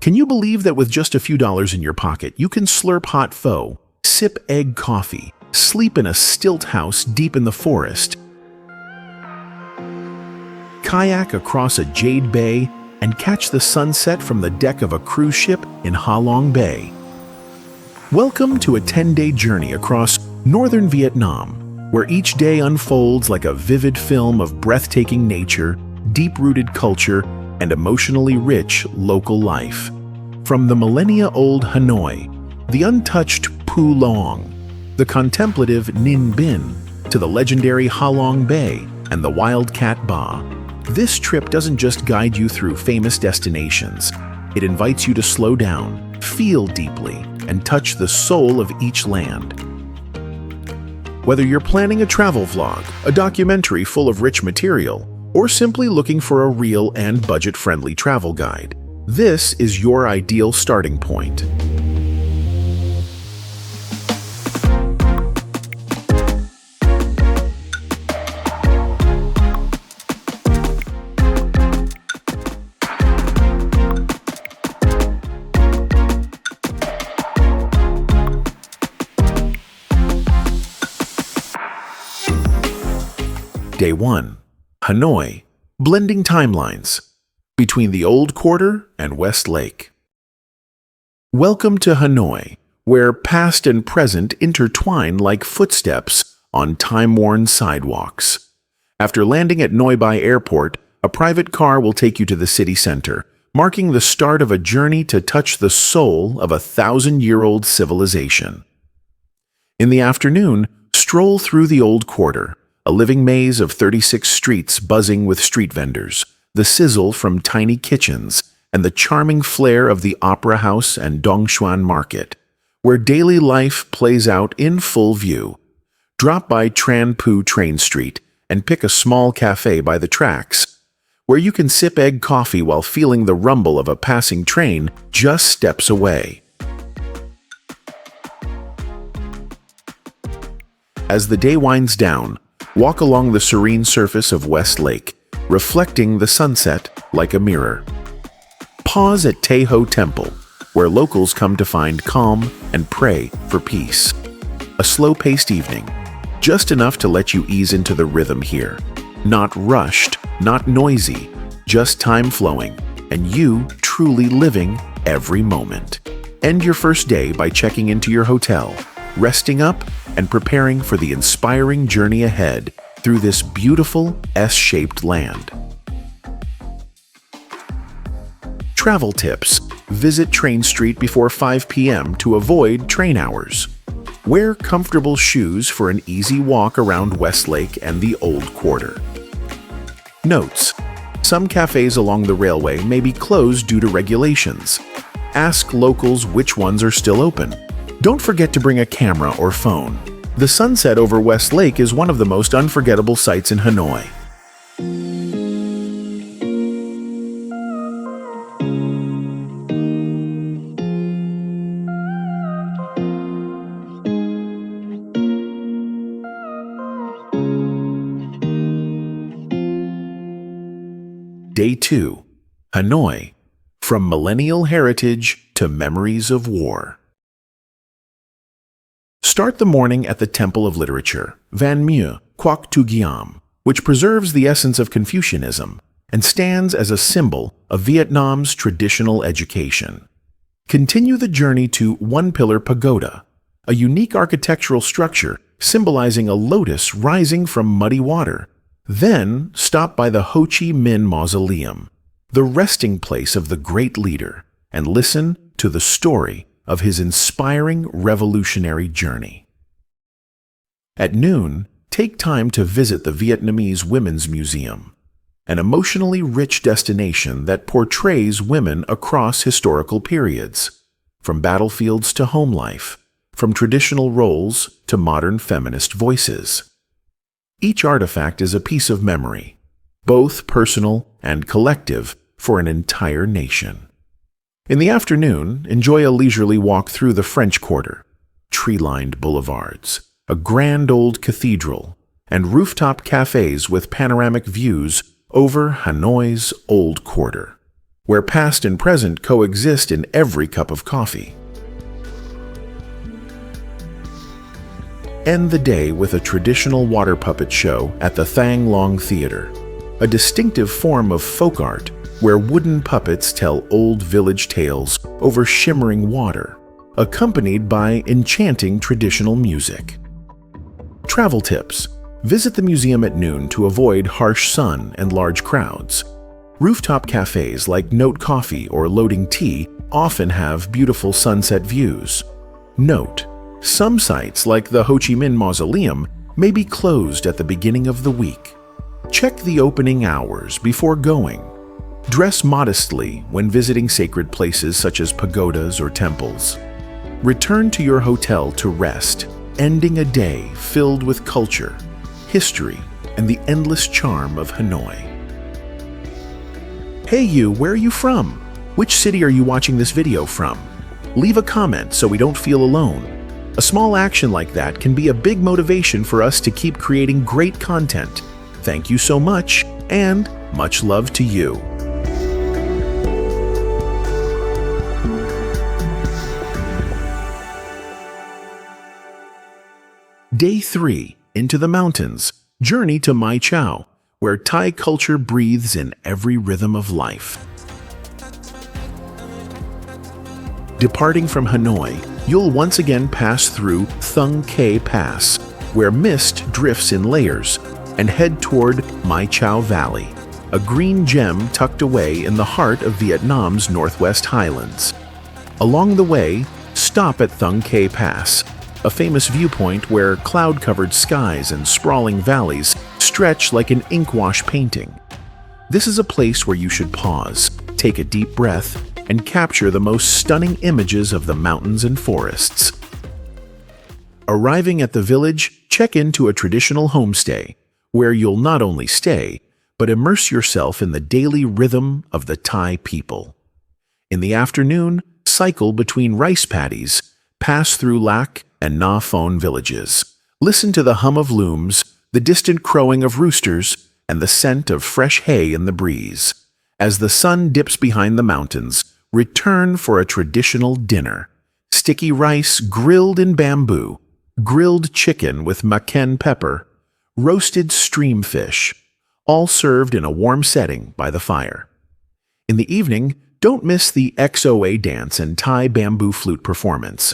Can you believe that with just a few dollars in your pocket, you can slurp hot pho, sip egg coffee, sleep in a stilt house deep in the forest, kayak across a jade bay, and catch the sunset from the deck of a cruise ship in Halong Bay? Welcome to a 10-day journey across northern Vietnam, where each day unfolds like a vivid film of breathtaking nature, deep-rooted culture, and emotionally rich local life. From the millennia-old Hanoi, the untouched Luong, the contemplative Ninh Binh, to the legendary Halong Bay and the Wildcat Ba, this trip doesn't just guide you through famous destinations. It invites you to slow down, feel deeply, and touch the soul of each land. Whether you're planning a travel vlog, a documentary full of rich material, or simply looking for a real and budget-friendly travel guide, this is your ideal starting point. Day 1. Hanoi, blending timelines between the Old Quarter and West Lake. Welcome to Hanoi, where past and present intertwine like footsteps on time-worn sidewalks. After landing at Noi Bai Airport, a private car will take you to the city center, marking the start of a journey to touch the soul of a 1,000-year-old civilization. In the afternoon, stroll through the Old Quarter, a living maze of 36 streets buzzing with street vendors, the sizzle from tiny kitchens, and the charming flair of the Opera House and Dongshuan Market, where daily life plays out in full view. Drop by Tran Pu Train Street and pick a small cafe by the tracks, where you can sip egg coffee while feeling the rumble of a passing train just steps away. As the day winds down, walk along the serene surface of West Lake, reflecting the sunset like a mirror. Pause at Taeho Temple, where locals come to find calm and pray for peace. A slow-paced evening, just enough to let you ease into the rhythm here. Not rushed, not noisy, just time flowing, and you truly living every moment. End your first day by checking into your hotel, resting up, and preparing for the inspiring journey ahead through this beautiful S-shaped land. Travel tips. Visit Train Street before 5 p.m. to avoid train hours. Wear comfortable shoes for an easy walk around Westlake and the Old Quarter. Notes. Some cafes along the railway may be closed due to regulations. Ask locals which ones are still open. Don't forget to bring a camera or phone. The sunset over West Lake is one of the most unforgettable sights in Hanoi. Day 2. Hanoi, from millennial heritage to memories of war. Start the morning at the Temple of Literature, Van Mue Quoc Tu Giam, which preserves the essence of Confucianism and stands as a symbol of Vietnam's traditional education. Continue the journey to One Pillar Pagoda, a unique architectural structure symbolizing a lotus rising from muddy water. Then stop by the Ho Chi Minh Mausoleum, the resting place of the great leader, and listen to the story of his inspiring revolutionary journey. At noon, take time to visit the Vietnamese Women's Museum, an emotionally rich destination that portrays women across historical periods, from battlefields to home life, from traditional roles to modern feminist voices. Each artifact is a piece of memory, both personal and collective, for an entire nation. In the afternoon, enjoy a leisurely walk through the French Quarter, tree-lined boulevards, a grand old cathedral, and rooftop cafes with panoramic views over Hanoi's Old Quarter. where past and present coexist in every cup of coffee. End the day with a traditional water puppet show at the Thang Long Theater, a distinctive form of folk art where wooden puppets tell old village tales over shimmering water, accompanied by enchanting traditional music. Travel tips. Visit the museum at noon to avoid harsh sun and large crowds. Rooftop cafes like Note Coffee or Loading Tea often have beautiful sunset views. Note: some sites like the Ho Chi Minh Mausoleum may be closed at the beginning of the week. Check the opening hours before going. Dress modestly when visiting sacred places such as pagodas or temples. Return to your hotel to rest, ending a day filled with culture, history, and the endless charm of Hanoi. Hey you, where are you from? Which city are you watching this video from? Leave a comment so we don't feel alone. A small action like that can be a big motivation for us to keep creating great content. Thank you so much, and much love to you. Day 3. Into the mountains. Journey to Mai Chau, where Thai culture breathes in every rhythm of life. Departing from Hanoi, you'll once again pass through Thung Khê Pass, where mist drifts in layers, and head toward Mai Chau Valley, a green gem tucked away in the heart of Vietnam's Northwest Highlands. Along the way, stop at Thung Khê Pass, a famous viewpoint where cloud-covered skies and sprawling valleys stretch like an ink-wash painting. This is a place where you should pause, take a deep breath, and capture the most stunning images of the mountains and forests. Arriving at the village, check into a traditional homestay, where you'll not only stay, but immerse yourself in the daily rhythm of the Thai people. In the afternoon, cycle between rice paddies, pass through Lac and Na Phon villages. Listen to the hum of looms, the distant crowing of roosters, and the scent of fresh hay in the breeze. As the sun dips behind the mountains, return for a traditional dinner. Sticky rice grilled in bamboo, grilled chicken with maken pepper, roasted stream fish, all served in a warm setting by the fire. In the evening, don't miss the XOA dance and Thai bamboo flute performance.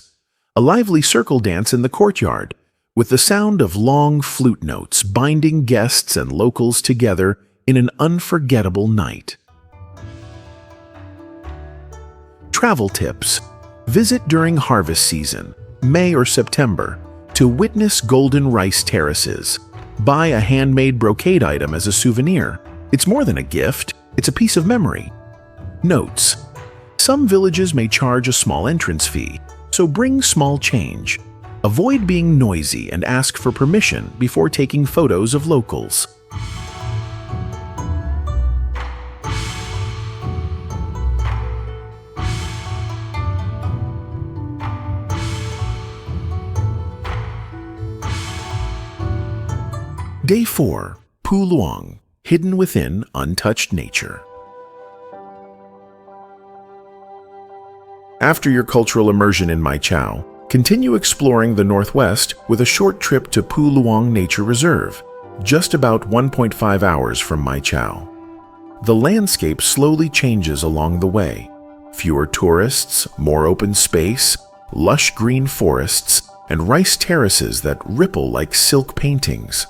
A lively circle dance in the courtyard, with the sound of long flute notes binding guests and locals together in an unforgettable night. Travel tips. Visit during harvest season, May or September, to witness golden rice terraces. Buy a handmade brocade item as a souvenir. It's more than a gift, it's a piece of memory. Notes. Some villages may charge a small entrance fee, so bring small change. Avoid being noisy and ask for permission before taking photos of locals. Day 4. Luong, hidden within untouched nature. After your cultural immersion in Mai Chau, continue exploring the Northwest with a short trip to Luong Nature Reserve, just about 1.5 hours from Mai Chau. The landscape slowly changes along the way. Fewer tourists, more open space, lush green forests, and rice terraces that ripple like silk paintings.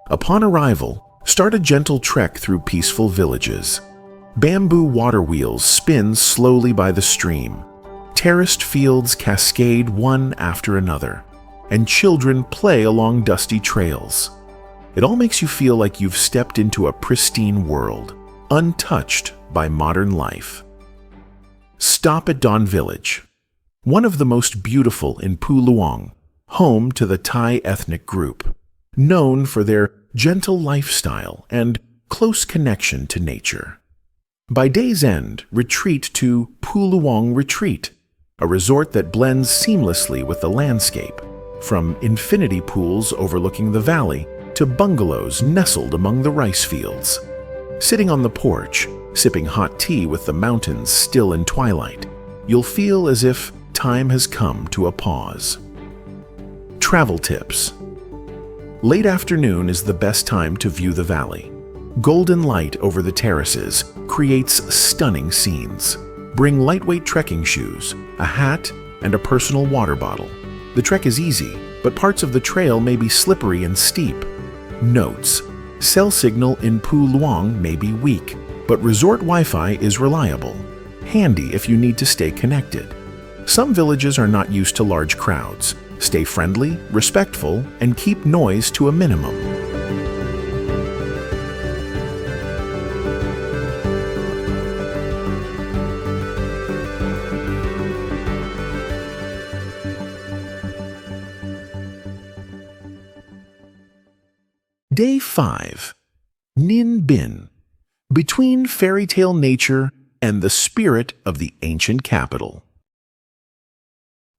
Upon arrival, start a gentle trek through peaceful villages. Bamboo water wheels spin slowly by the stream. Terraced fields cascade one after another, and children play along dusty trails. It all makes you feel like you've stepped into a pristine world, untouched by modern life. Stop at Don Village, one of the most beautiful in Luong, home to the Thai ethnic group, known for their gentle lifestyle and close connection to nature. By day's end, retreat to Luong Retreat, a resort that blends seamlessly with the landscape, from infinity pools overlooking the valley to bungalows nestled among the rice fields. Sitting on the porch, sipping hot tea with the mountains still in twilight, you'll feel as if time has come to a pause. Travel tips. Late afternoon is the best time to view the valley. Golden light over the terraces creates stunning scenes. Bring lightweight trekking shoes, a hat, and a personal water bottle. The trek is easy, but parts of the trail may be slippery and steep. Notes: cell signal in Luong may be weak, but resort Wi-Fi is reliable, handy if you need to stay connected. Some villages are not used to large crowds. Stay friendly, respectful, and keep noise to a minimum. Day 5. Ninh Binh. Between fairy tale nature and the spirit of the ancient capital.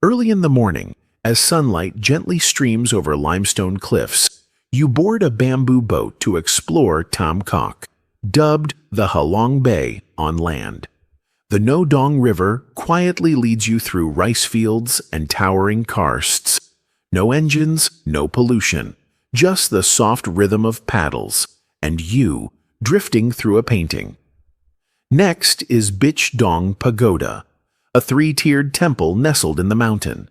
Early in the morning, as sunlight gently streams over limestone cliffs, you board a bamboo boat to explore Tam Kok, dubbed the Halong Bay on land. The No Dong River quietly leads you through rice fields and towering karsts. No engines, no pollution, just the soft rhythm of paddles, and you drifting through a painting. Next is Bich Dong Pagoda, a three-tiered temple nestled in the mountain.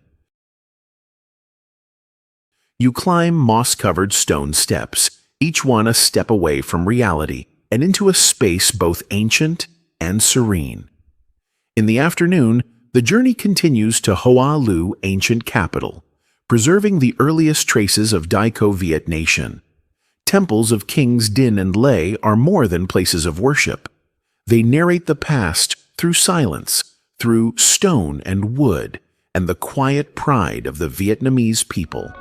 You climb moss-covered stone steps, each one a step away from reality and into a space both ancient and serene. In the afternoon, the journey continues to Hoa Lu ancient capital, preserving the earliest traces of Daiko Viet nation. Temples of Kings Din and Lê are more than places of worship. They narrate the past through silence, through stone and wood, and the quiet pride of the Vietnamese people.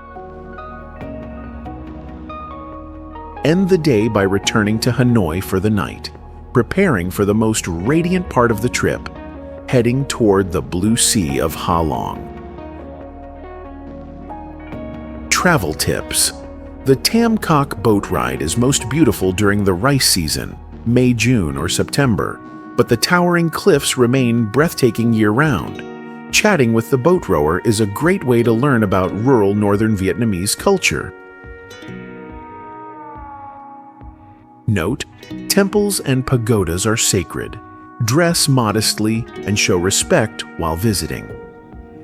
End the day by returning to Hanoi for the night, preparing for the most radiant part of the trip, heading toward the blue sea of Ha Long. Travel tips. The Tam Kok boat ride is most beautiful during the rice season, May, June, or September, but the towering cliffs remain breathtaking year-round. Chatting with the boat rower is a great way to learn about rural northern Vietnamese culture. Note: temples and pagodas are sacred. Dress modestly and show respect while visiting.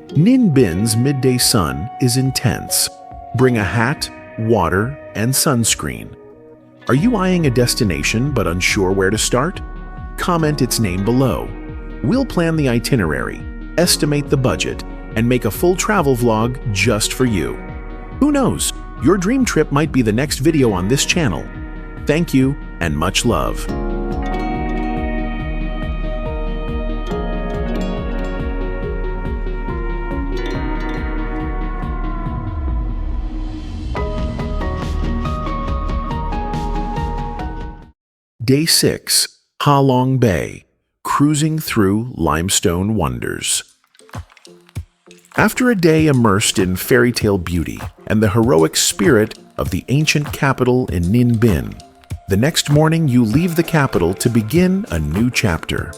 Ninh Binh's midday sun is intense. Bring a hat, water, and sunscreen. Are you eyeing a destination but unsure where to start? Comment its name below. We'll plan the itinerary, estimate the budget, and make a full travel vlog just for you. Who knows? Your dream trip might be the next video on this channel. Thank you and much love. Day 6. Ha Long Bay, cruising through limestone wonders. After a day immersed in fairy tale beauty and the heroic spirit of the ancient capital in Ninh Binh, the next morning you leave the capital to begin a new chapter,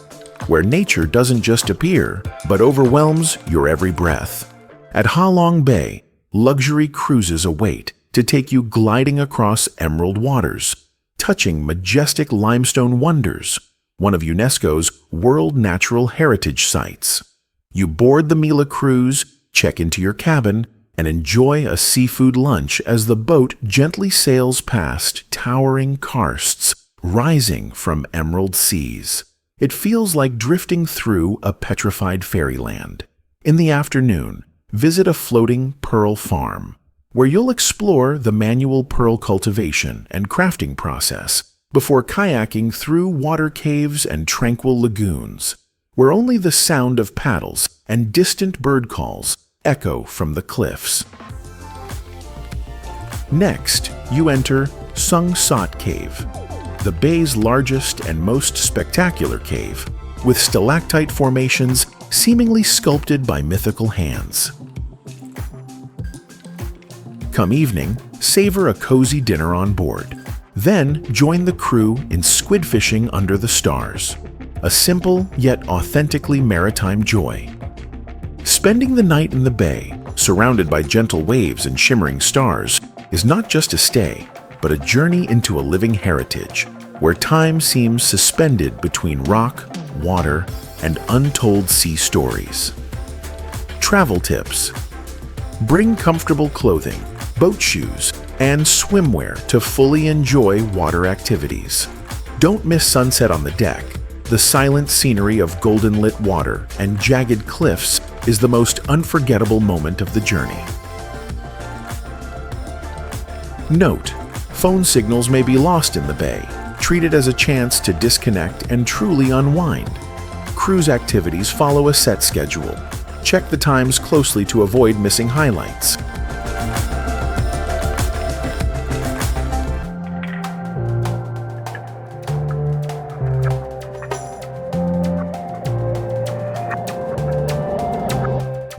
where nature doesn't just appear, but overwhelms your every breath. At Ha Long Bay, luxury cruises await to take you gliding across emerald waters, touching majestic limestone wonders, one of UNESCO's World Natural Heritage Sites. You board the Mila cruise, check into your cabin, and enjoy a seafood lunch as the boat gently sails past towering karsts rising from emerald seas. It feels like drifting through a petrified fairyland. In the afternoon, visit a floating pearl farm, where you'll explore the manual pearl cultivation and crafting process before kayaking through water caves and tranquil lagoons, where only the sound of paddles and distant bird calls echo from the cliffs. Next, you enter Sung Sat Cave, the bay's largest and most spectacular cave, with stalactite formations seemingly sculpted by mythical hands. Come evening, savor a cozy dinner on board. Then join the crew in squid fishing under the stars, a simple yet authentically maritime joy. Spending the night in the bay, surrounded by gentle waves and shimmering stars, is not just a stay, but a journey into a living heritage, where time seems suspended between rock, water, and untold sea stories. Travel tips. Bring comfortable clothing, boat shoes, and swimwear to fully enjoy water activities. Don't miss sunset on the deck. The silent scenery of golden-lit water and jagged cliffs is the most unforgettable moment of the journey. Note: phone signals may be lost in the bay. Treat it as a chance to disconnect and truly unwind. Cruise activities follow a set schedule. Check the times closely to avoid missing highlights.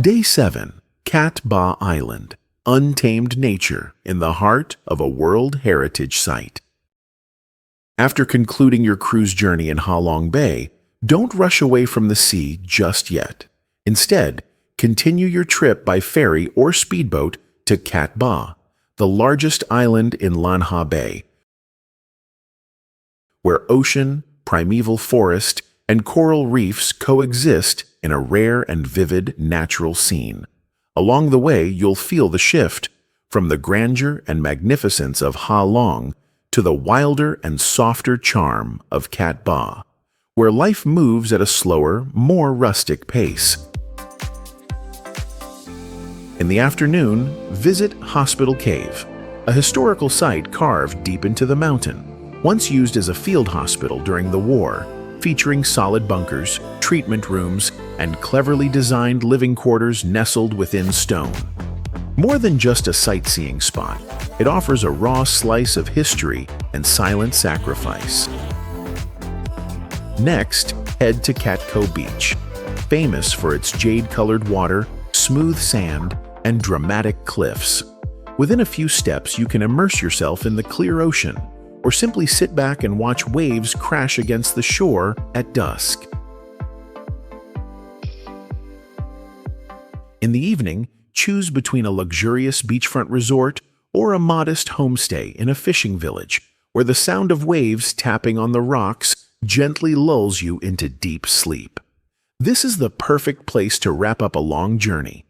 Day 7. Cat Ba Island, untamed nature in the heart of a World Heritage Site. After concluding your cruise journey in Ha Long Bay, don't rush away from the sea just yet. Instead, continue your trip by ferry or speedboat to Cat Ba, the largest island in Lan Ha Bay, where ocean, primeval forest, and coral reefs coexist in a rare and vivid natural scene. Along the way, you'll feel the shift from the grandeur and magnificence of Ha Long to the wilder and softer charm of Cat Ba, where life moves at a slower, more rustic pace. In the afternoon, visit Hospital Cave, a historical site carved deep into the mountain, once used as a field hospital during the war, featuring solid bunkers, treatment rooms, and cleverly designed living quarters nestled within stone. More than just a sightseeing spot, it offers a raw slice of history and silent sacrifice. Next, head to Catco Beach, famous for its jade-colored water, smooth sand, and dramatic cliffs. Within a few steps, you can immerse yourself in the clear ocean, or simply sit back and watch waves crash against the shore at dusk. In the evening, choose between a luxurious beachfront resort or a modest homestay in a fishing village, where the sound of waves tapping on the rocks gently lulls you into deep sleep. This is the perfect place to wrap up a long journey,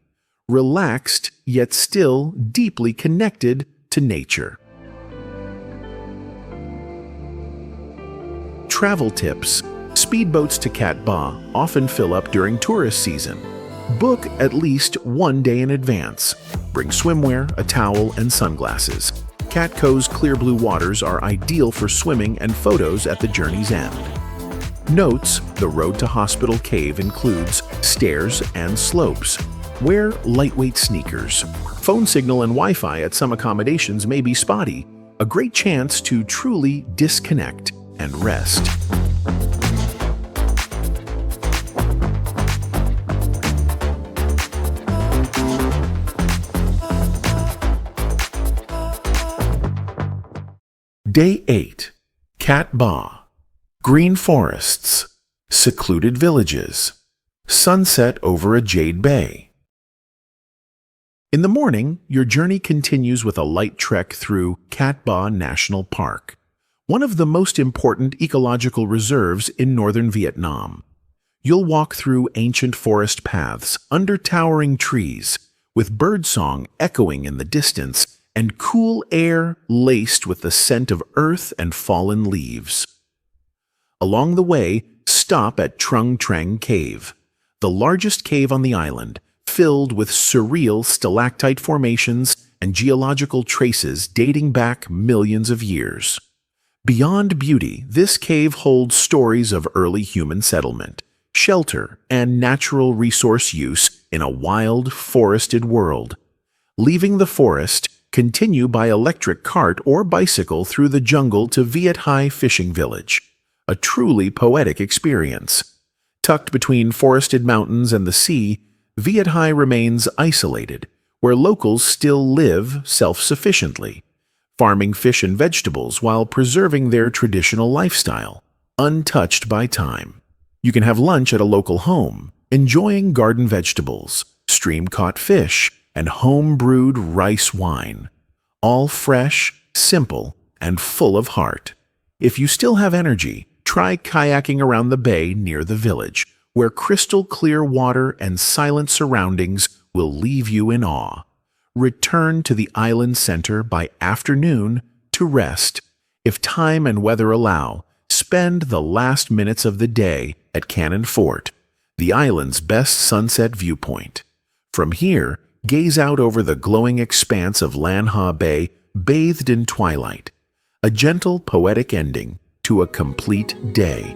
relaxed yet still deeply connected to nature. Travel tips. Speedboats to Cat Ba often fill up during tourist season. Book at least one day in advance. Bring swimwear, a towel, and sunglasses. Catco's clear blue waters are ideal for swimming and photos at the journey's end. Notes: the road to Hospital Cave includes stairs and slopes. Wear lightweight sneakers. Phone signal and Wi-Fi at some accommodations may be spotty. A great chance to truly disconnect and rest. Day 8. Cat Ba. Green forests, secluded villages, sunset over a jade bay. In the morning, your journey continues with a light trek through Cat Ba National Park, one of the most important ecological reserves in northern Vietnam. You'll walk through ancient forest paths under towering trees, with birdsong echoing in the distance and cool air laced with the scent of earth and fallen leaves. Along the way, stop at Trung Trang Cave, the largest cave on the island, filled with surreal stalactite formations and geological traces dating back millions of years. Beyond beauty, this cave holds stories of early human settlement, shelter, and natural resource use in a wild, forested world. Leaving the forest, continue by electric cart or bicycle through the jungle to Viet Hai Fishing Village, a truly poetic experience. Tucked between forested mountains and the sea, Viet Hai remains isolated, where locals still live self-sufficiently. farming fish and vegetables while preserving their traditional lifestyle, untouched by time. You can have lunch at a local home, enjoying garden vegetables, stream-caught fish, and home-brewed rice wine. All fresh, simple, and full of heart. If you still have energy, try kayaking around the bay near the village, where crystal-clear water and silent surroundings will leave you in awe. Return to the island center by afternoon to rest. If time and weather allow, spend the last minutes of the day at Cannon Fort, the island's best sunset viewpoint. From here, gaze out over the glowing expanse of Lan Ha Bay bathed in twilight, a gentle, poetic ending to a complete day.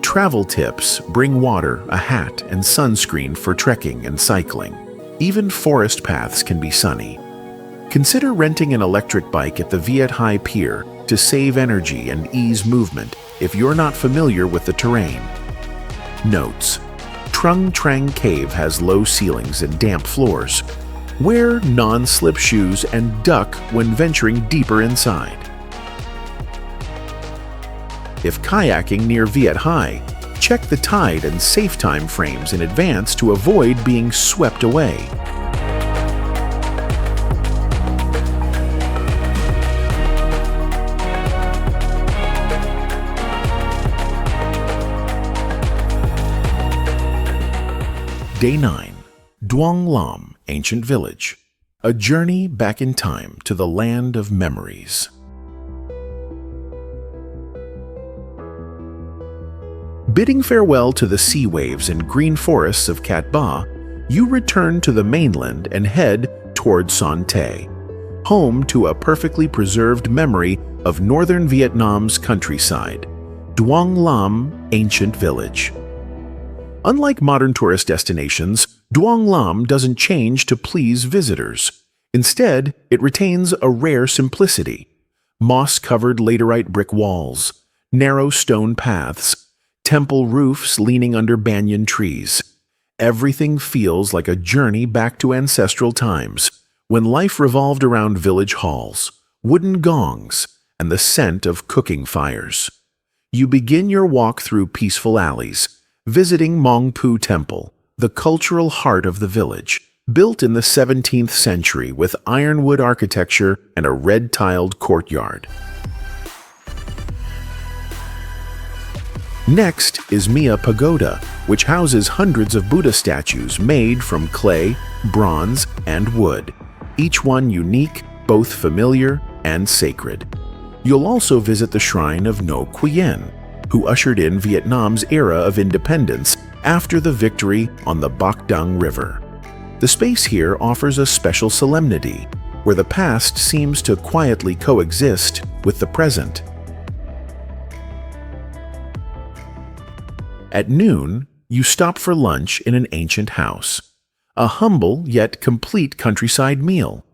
Travel tips: bring water, a hat, and sunscreen for trekking and cycling. Even forest paths can be sunny. Consider renting an electric bike at the Viet Hai Pier to save energy and ease movement if you're not familiar with the terrain. Notes: Trung Trang Cave has low ceilings and damp floors. Wear non-slip shoes and duck when venturing deeper inside. If kayaking near Viet Hai, check the tide and safe time frames in advance to avoid being swept away. Day 9. Duong Lam, Ancient Village. A journey back in time to the land of memories. Bidding farewell to the sea waves and green forests of Cat Ba, you return to the mainland and head toward Son Tay, home to a perfectly preserved memory of northern Vietnam's countryside, Duong Lam, Ancient Village. Unlike modern tourist destinations, Duong Lam doesn't change to please visitors. Instead, it retains a rare simplicity: moss-covered laterite brick walls, narrow stone paths, temple roofs leaning under banyan trees. Everything feels like a journey back to ancestral times, when life revolved around village halls, wooden gongs, and the scent of cooking fires. You begin your walk through peaceful alleys, visiting Mong Pu Temple, the cultural heart of the village, built in the 17th century with ironwood architecture and a red-tiled courtyard. Next is Mia Pagoda, which houses hundreds of Buddha statues made from clay, bronze, and wood, each one unique, both familiar and sacred. You'll also visit the shrine of No Quyen, who ushered in Vietnam's era of independence after the victory on the Bac Dung River. The space here offers a special solemnity, where the past seems to quietly coexist with the present. At noon, you stop for lunch in an ancient house. A humble yet complete countryside meal.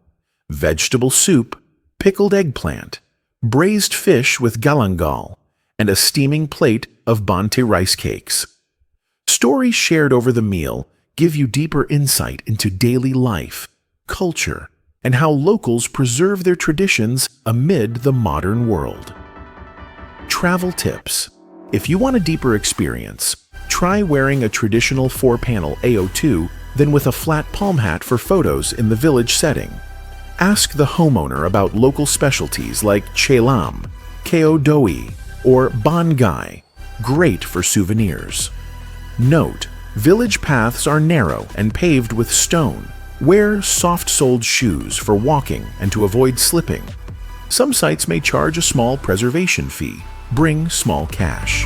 Vegetable soup, pickled eggplant, braised fish with galangal, and a steaming plate of bante rice cakes. Stories shared over the meal give you deeper insight into daily life, culture, and how locals preserve their traditions amid the modern world. Travel tips. If you want a deeper experience, try wearing a traditional 4-panel AO2 than with a flat palm hat for photos in the village setting. Ask the homeowner about local specialties like Che Lam, Keo Doi, or Ban Gai, great for souvenirs. Note: village paths are narrow and paved with stone. Wear soft-soled shoes for walking and to avoid slipping. Some sites may charge a small preservation fee. Bring small cash.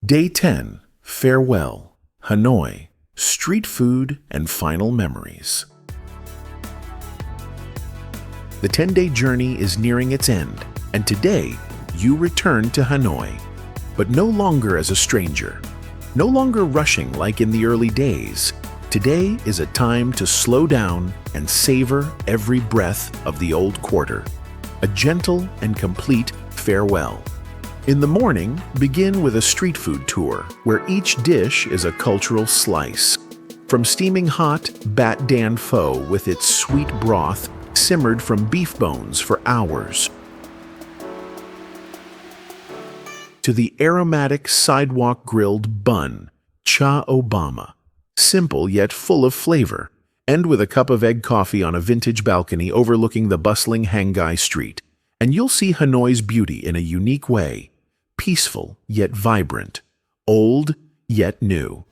Day 10. Farewell, Hanoi, street food and final memories. The 10-day journey is nearing its end, and today you return to Hanoi, but no longer as a stranger. No longer rushing like in the early days. Today is a time to slow down and savor every breath of the old quarter. a gentle and complete farewell. In the morning, begin with a street food tour where each dish is a cultural slice. From steaming hot Bat Dan Pho with its sweet broth simmered from beef bones for hours, to the aromatic sidewalk grilled bun, Cha Obama, simple yet full of flavor, and with a cup of egg coffee on a vintage balcony overlooking the bustling Hangai Street, and you'll see Hanoi's beauty in a unique way, peaceful yet vibrant, old yet new.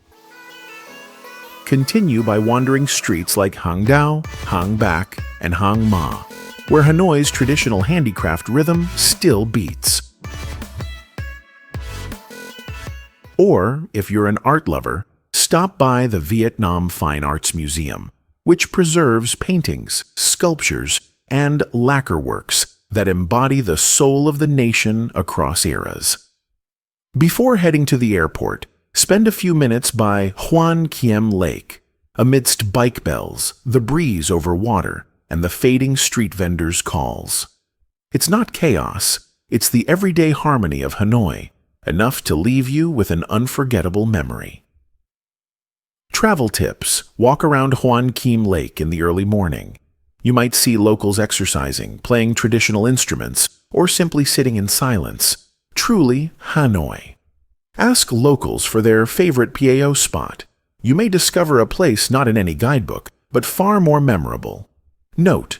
Continue by wandering streets like Hang Dao, Hang Bak, and Hang Ma, where Hanoi's traditional handicraft rhythm still beats. Or, if you're an art lover, stop by the Vietnam Fine Arts Museum, which preserves paintings, sculptures, and lacquer works that embody the soul of the nation across eras. Before heading to the airport, spend a few minutes by Hoan Kiem Lake, amidst bike bells, the breeze over water, and the fading street vendors' calls. It's not chaos, it's the everyday harmony of Hanoi, enough to leave you with an unforgettable memory. Travel tips: walk around Hoan Kiem Lake in the early morning. You might see locals exercising, playing traditional instruments, or simply sitting in silence. Truly Hanoi. Ask locals for their favorite PAO spot. You may discover a place not in any guidebook, but far more memorable. Note: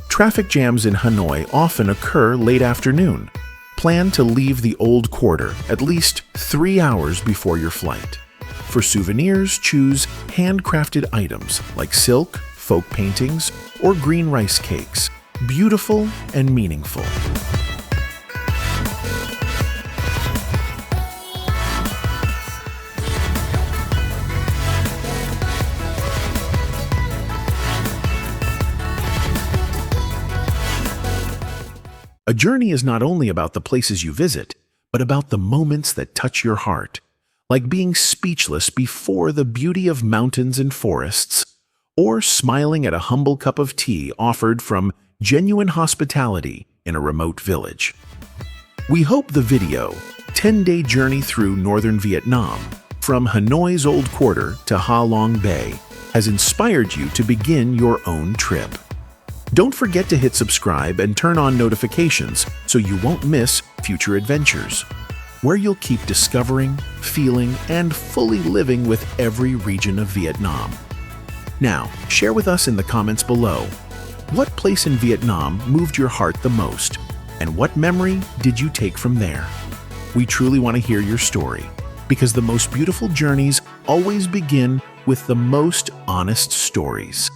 traffic jams in Hanoi often occur late afternoon. Plan to leave the Old Quarter at least 3 hours before your flight. For souvenirs, choose handcrafted items like silk, folk paintings, or green rice cakes. Beautiful and meaningful. A journey is not only about the places you visit, but about the moments that touch your heart, like being speechless before the beauty of mountains and forests, or smiling at a humble cup of tea offered from genuine hospitality in a remote village. We hope the video, 10-Day Journey Through Northern Vietnam, from Hanoi's Old Quarter to Ha Long Bay, has inspired you to begin your own trip. Don't forget to hit subscribe and turn on notifications so you won't miss future adventures, where you'll keep discovering, feeling, and fully living with every region of Vietnam. Now, share with us in the comments below, what place in Vietnam moved your heart the most, and what memory did you take from there? We truly want to hear your story, because the most beautiful journeys always begin with the most honest stories.